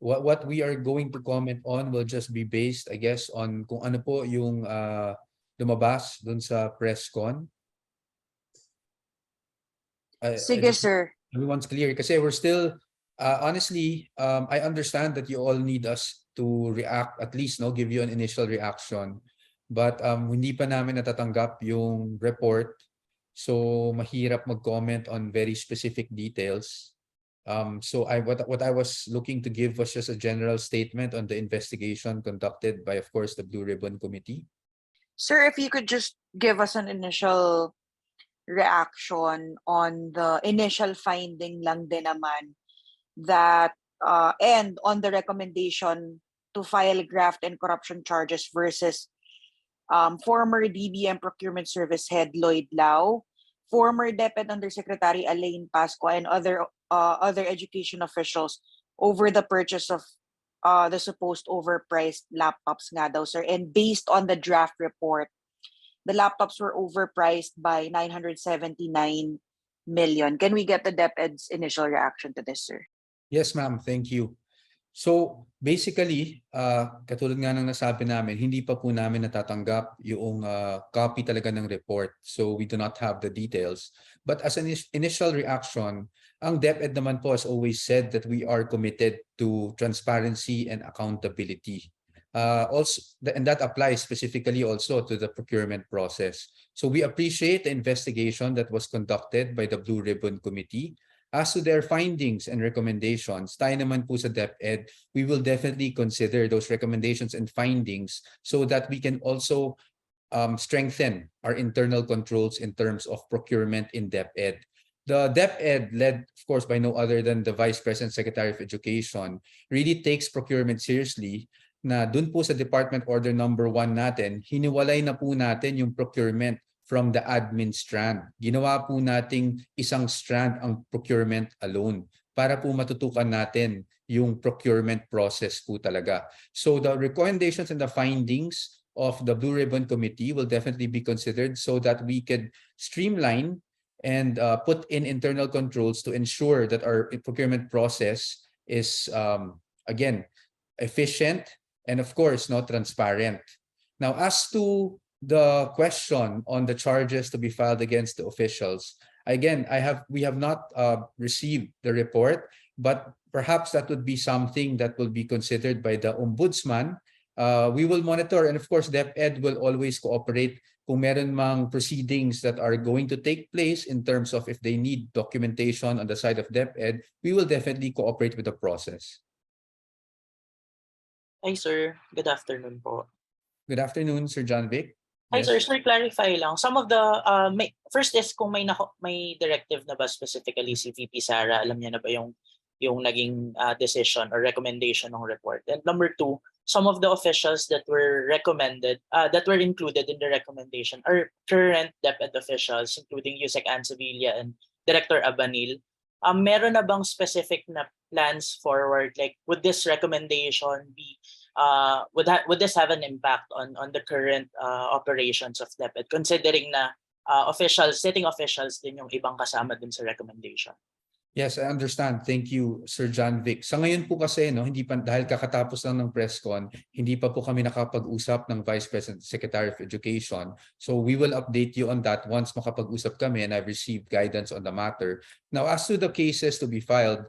what we are going to comment on will just be based, I guess, on kung ano po yung lumabas dun sa press con. I Sige, just sir. everyone's clear kasi we're still honestly I understand that you all need us to react, at least no, give you an initial reaction, but hindi pa namin natatanggap yung report, so mahirap mag-comment on very specific details. So what I was looking to give was just a general statement on the investigation conducted by, of course, the Blue Ribbon Committee. Sir, if you could just give us an initial reaction on the initial finding lang din naman that and on the recommendation to file graft and corruption charges versus former DBM Procurement Service Head Lloyd Lau, former DepEd Undersecretary Elaine Pasqua, and other education officials over the purchase of the supposed overpriced laptops nga daw, sir. And based on the draft report, the laptops were overpriced by 979 million. Can we get the DepEd's initial reaction to this, sir? Yes, ma'am. Thank you. So basically, katulad nga ng nasabi namin, hindi pa po namin natatanggap yung copy talaga ng report. So we do not have the details. But as an initial reaction, ang DepEd naman po has always said that we are committed to transparency and accountability. And that applies specifically also to the procurement process. So we appreciate the investigation that was conducted by the Blue Ribbon Committee. As to their findings and recommendations, tayo naman po sa DepEd, we will definitely consider those recommendations and findings so that we can also strengthen our internal controls in terms of procurement in DepEd. The DepEd, led of course by no other than the Vice President Secretary of Education, really takes procurement seriously, na dun po sa Department Order number 1 natin, hiniwalay na po natin yung procurement from the admin strand. Ginawa po nating isang strand ang procurement alone para po matutukan natin yung procurement process po talaga. So the recommendations and the findings of the Blue Ribbon Committee will definitely be considered so that we could streamline and put in internal controls to ensure that our procurement process is, again, efficient and of course, not transparent. Now, as to the question on the charges to be filed against the officials, again, we have not received the report, but perhaps that would be something that will be considered by the Ombudsman. We will monitor, and of course, DepEd will always cooperate kung meron mang proceedings that are going to take place in terms of if they need documentation on the side of DepEd, we will definitely cooperate with the process. Hi, sir. Good afternoon po. Good afternoon, Sir John Vic. Hi, Yes. sir. Sir, clarify lang. Some of the, first is kung may directive na ba specifically si VP Sara, alam niya na ba yung naging decision or recommendation ng report? And number two, some of the officials that were recommended, that were included in the recommendation are current DepEd officials, including Yusek Ann Sevilla and Director Abanil. Meron na bang specific na plans forward? Like, would this recommendation be, would this have an impact on the current operations of DepEd, considering na sitting officials din yung ibang kasama din sa recommendation? Yes, I understand. Thank you, Sir John Vic. Sa ngayon po kasi, no, hindi pa, dahil kakatapos lang ng press con, hindi pa po kami nakapag-usap ng Vice President Secretary of Education. So we will update you on that once makapag-usap kami and I've received guidance on the matter. Now, as to the cases to be filed,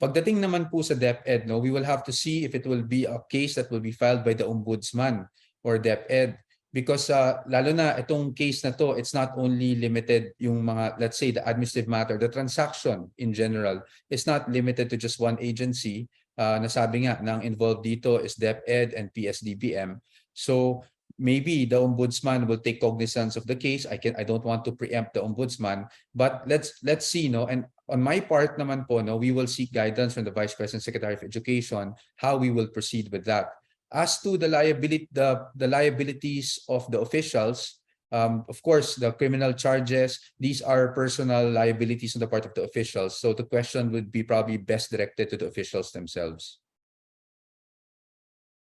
pagdating naman po sa DepEd, no, we will have to see if it will be a case that will be filed by the Ombudsman or DepEd. Because lalo na itong case na to, it's not only limited yung mga, let's say, the administrative matter, the transaction in general is not limited to just one agency. Nasabi nga, nang involved dito is DepEd and PSDBM. So maybe the Ombudsman will take cognizance of the case. I don't want to preempt the Ombudsman, but let's see, no. And on my part naman po, no, we will seek guidance from the Vice President Secretary of Education how we will proceed with that. As to the liabilities of the officials, of course, the criminal charges, these are personal liabilities on the part of the officials. So the question would be probably best directed to the officials themselves.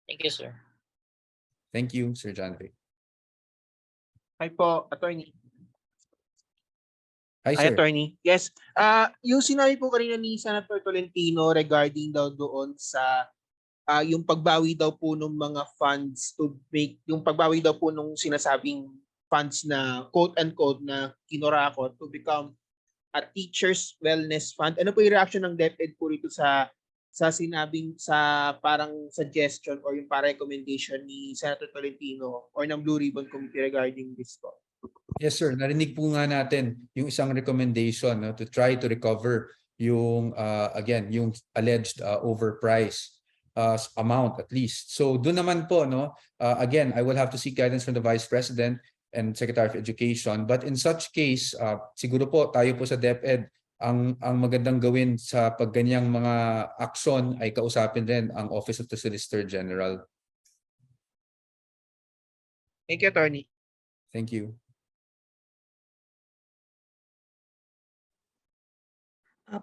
Thank you, sir. Thank you, Sir John Vic. Hi po, Attorney. Hi, Ay, sir. attorney. Yes. Yung sinabi po kanina ni Senator Tolentino regarding daw doon sa yung pagbawi daw po ng mga funds to make, yung pagbawi daw po nung sinasabing funds na quote-unquote na kinurakot to become a teacher's wellness fund. Ano po yung reaction ng DepEd po rito sa sinabing sa parang suggestion or yung para recommendation ni Senator Tolentino or ng Blue Ribbon Committee regarding this po? Yes, sir. Narinig po nga natin yung isang recommendation, no, to try to recover yung, again, yung alleged overpriced amount at least. So doon naman po, no, again, I will have to seek guidance from the Vice President and Secretary of Education. But in such case, siguro po tayo po sa DepEd, ang magandang gawin sa pagganyang mga aksyon ay kausapin rin ang Office of the Solicitor General. Thank you, attorney. Thank you.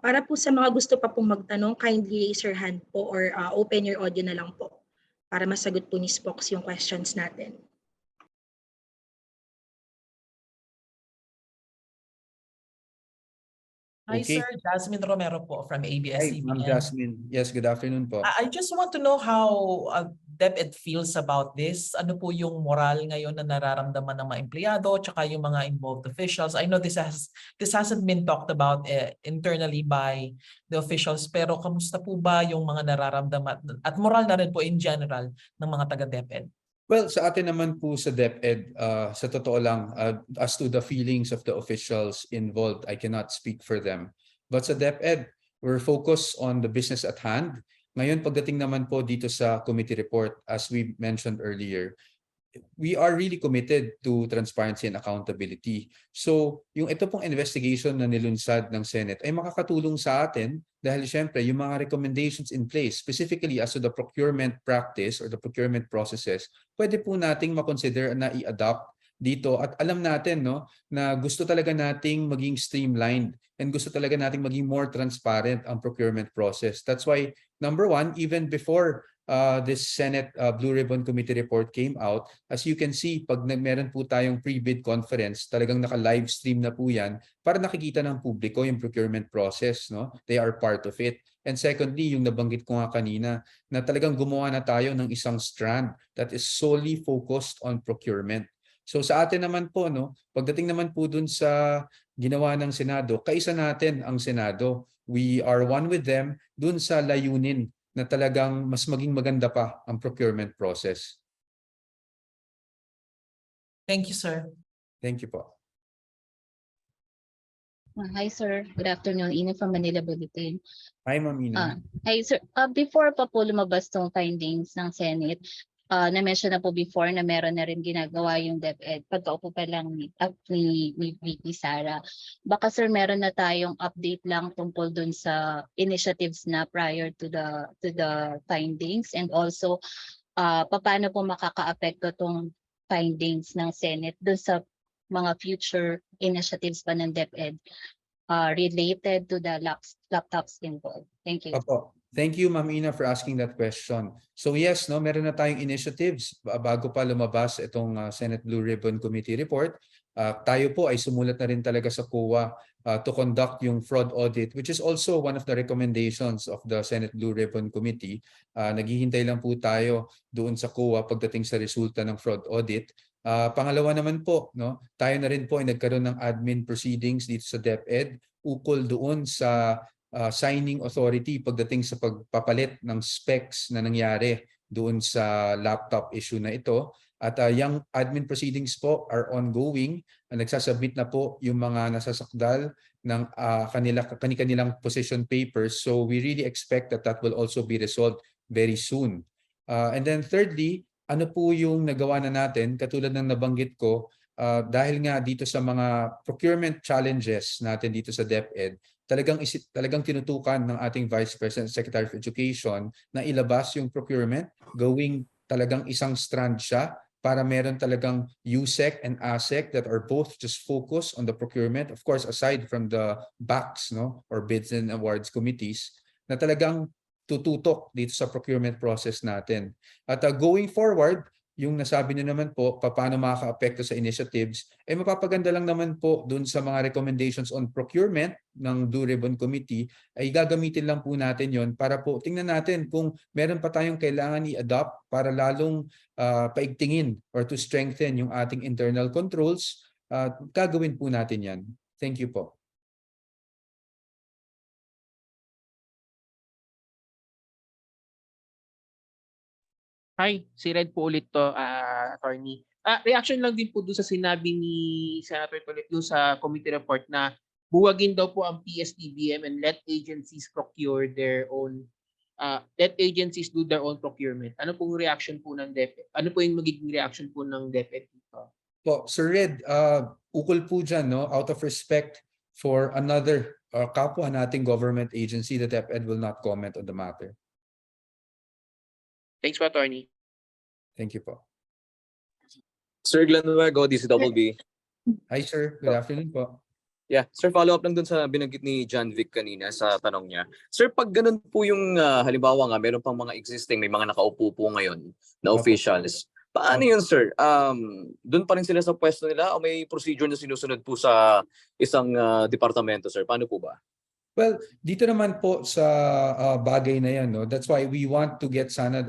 Para po sa mga gusto pa pong magtanong, kindly raise your hand po or open your audio na lang po para masagot po ni Spox yung questions natin. Hi, Okay. sir. Jasmine Romero po from Hi, ABS-CBN. Ma'am Jasmine. Yes, good afternoon po. I just want to know how DepEd feels about this. Ano po yung moral ngayon na nararamdaman ng mga empleyado tsaka yung mga involved officials? I know this hasn't been talked about internally by the officials, pero kamusta po ba yung mga nararamdaman at moral na rin po in general ng mga taga-DepEd? Well, sa atin naman po sa DepEd, sa totoo lang, as to the feelings of the officials involved, I cannot speak for them. But sa DepEd, we're focused on the business at hand. Ngayon, pagdating naman po dito sa committee report, as we mentioned earlier, we are really committed to transparency and accountability. So, yung ito pong investigation na nilunsad ng Senate ay makakatulong sa atin dahil syempre yung mga recommendations in place, specifically as to the procurement practice or the procurement processes, pwede po nating makonsider na i-adopt dito at alam natin, no, na gusto talaga nating maging streamlined and gusto talaga nating maging more transparent ang procurement process. That's why, number one, even before this Senate Blue Ribbon Committee report came out, as you can see, pag meron po tayong pre-bid conference, talagang naka-live stream na po yan para nakikita ng publiko yung procurement process. No? They are part of it. And secondly, yung nabanggit ko nga kanina, na talagang gumawa na tayo ng isang strand that is solely focused on procurement. So sa atin naman po, no, pagdating naman po dun sa ginawa ng Senado, kaisa natin ang Senado. We are one with them dun sa layunin na talagang mas maging maganda pa ang procurement process. Thank you, sir. Thank you po. Hi, sir. Good afternoon. Ina from Manila Bulletin. Hi, Ma'am Ina. Hi, sir. Before pa po lumabas tong findings ng Senate, na-mention na po before na meron na rin ginagawa yung DepEd pagkaupo pa lang ni VP Sara. Baka sir, meron na tayong update lang tungkol dun sa initiatives na prior to the findings, and also paano po makaka-apekto tong findings ng Senate dun sa mga future initiatives pa ng DepEd related to the laptops involved. Thank you. Opo. Thank you, Ma'am Ina, for asking that question. So yes, no, meron na tayong initiatives bago pa lumabas itong Senate Blue Ribbon Committee report. Tayo po ay sumulat na rin talaga sa COA to conduct yung fraud audit, which is also one of the recommendations of the Senate Blue Ribbon Committee. Naghihintay lang po tayo doon sa COA pagdating sa resulta ng fraud audit. Pangalawa naman po, no, tayo na rin po ay nagkaroon ng admin proceedings dito sa DepEd ukol doon sa signing authority pagdating sa pagpapalit ng specs na nangyari doon sa laptop issue na ito. At yung admin proceedings po are ongoing. Nagsasubmit na po yung mga nasasakdal ng kanilang position papers. So we really expect that that will also be resolved very soon. And then thirdly, ano po yung nagawa na natin? Katulad ng nabanggit ko, dahil nga dito sa mga procurement challenges natin dito sa DepEd, talagang tinutukan ng ating Vice President Secretary of Education na ilabas yung procurement, gawing talagang isang strand siya para meron talagang USEC and ASEC that are both just focused on the procurement, of course aside from the BACs, no, or Bids and Awards Committees, na talagang tututok dito sa procurement process natin. At going forward, yung nasabi niyo naman po, paano makaka-apekto sa initiatives, mapapaganda lang naman po dun sa mga recommendations on procurement ng Blue Ribbon Committee, ay gagamitin lang po natin yon para po tingnan natin kung meron pa tayong kailangan i-adopt para lalong paigtingin or to strengthen yung ating internal controls. Gagawin po natin yan. Thank you po. Hi, si Red po ulit to, attorney. Reaction lang din po doon sa sinabi ni Senator Tolet doon sa committee report na buwagin daw po ang PSDBM and let agencies procure their own, let agencies do their own procurement. Ano pong reaction po ng DepEd? Ano po yung magiging reaction po ng DepEd dito? Po, Sir Red, ukol po dyan, no? Out of respect for another kapwa nating government agency, the DepEd will not comment on the matter. Thanks po, attorney. Thank you po. Sir Glenn Nuego, DCWB. Hi sir, good afternoon po. Yeah, sir, follow up lang dun sa binanggit ni John Vic kanina sa tanong niya. Sir, pag ganun po yung halimbawa nga, meron pang mga existing, may mga nakaupo po ngayon na officials. Paano yun, sir? Doon pa rin sila sa pwesto nila o may procedure na sinusunod po sa isang departamento, sir? Paano po ba? Well, dito naman po sa bagay na yan, no? That's why we want to get sana,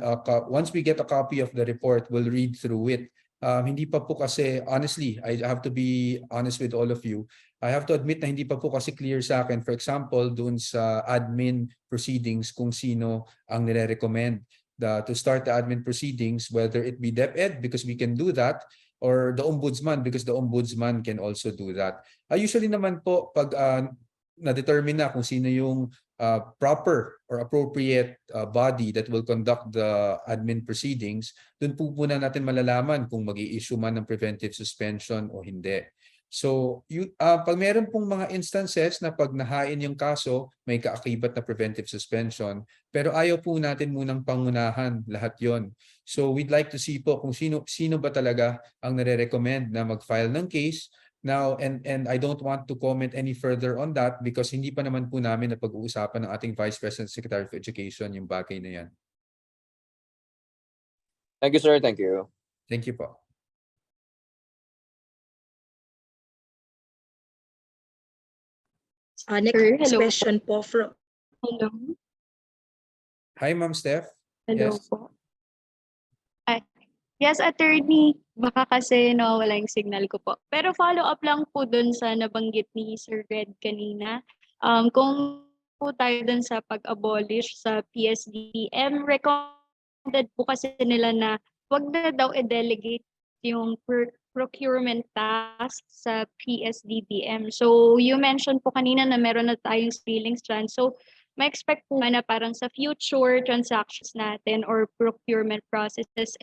once we get a copy of the report, we'll read through it. Hindi pa po kasi, honestly, I have to be honest with all of you. I have to admit na hindi pa po kasi clear sa akin. For example, dun sa admin proceedings kung sino ang nire-recommend to start the admin proceedings, whether it be DepEd because we can do that, or the Ombudsman because the Ombudsman can also do that. Usually naman po, pag na-determine na kung sino yung proper or appropriate body that will conduct the admin proceedings, dun po muna natin malalaman kung mag-i-issue man ng preventive suspension o hindi. So, pag meron pong mga instances na pag nahain yung kaso, may kaakibat na preventive suspension, pero ayaw po natin munang pangunahan lahat yon. So, we'd like to see po kung sino ba talaga ang nare-recommend na mag-file ng case. Now, and I don't want to comment any further on that because hindi pa naman po namin napag-uusapan ng ating Vice President Secretary of Education yung bagay na yan. Thank you, sir. Thank you. Thank you po. Next Hello. question po from... Hello. Hi, Ma'am Steph. Hello Yes. po. Yes, attorney. Baka kasi nawawala yung signal ko po. Pero follow up lang po dun sa nabanggit ni Sir Red kanina. Kung po tayo dun sa pag-abolish sa PSDBM, recommended po kasi nila na wag na daw i-delegate yung procurement task sa PSDBM. So you mentioned po kanina na meron na tayong scaling strand. So ma-expect po na parang sa future transactions natin or procurement processes,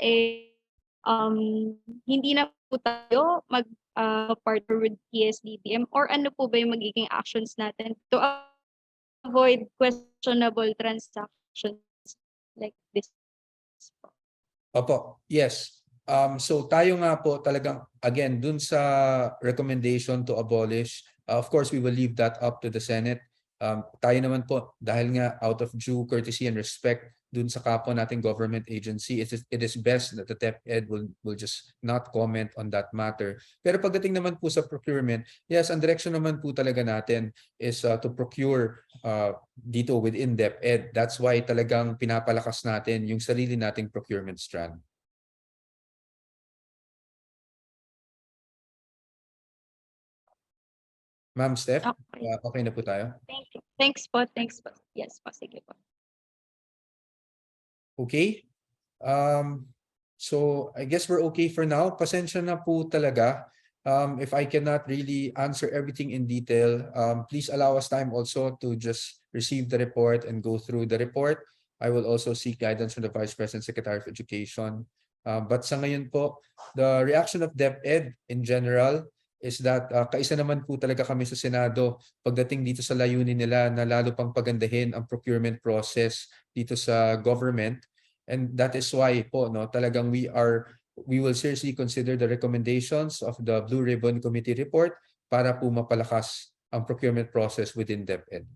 hindi na po tayo mag-partner with PSDBM or ano po ba yung magiging actions natin to avoid questionable transactions like this? Opo, yes. So tayo nga po talagang, again, dun sa recommendation to abolish, of course, we will leave that up to the Senate. Tayo naman po, dahil nga out of due courtesy and respect dun sa kapwa nating government agency, it is best that the DepEd will just not comment on that matter. Pero pagdating naman po sa procurement, yes, ang direction naman po talaga natin is to procure dito within DepEd. That's why talagang pinapalakas natin yung sarili nating procurement strand. Ma'am Steph, Okay. okay na po tayo? Thank you. Thanks po. Thanks po. Yes po. Sige po. Okay. So I guess we're okay for now. Pasensya na po talaga. If I cannot really answer everything in detail, please allow us time also to just receive the report and go through the report. I will also seek guidance from the Vice President Secretary of Education. But sa ngayon po, the reaction of DepEd in general is that kaisa naman po talaga kami sa Senado pagdating dito sa layunin nila na lalo pang pagandahin ang procurement process dito sa government. And that is why po talagang we will seriously consider the recommendations of the Blue Ribbon Committee report para po mapalakas ang procurement process within DepEd.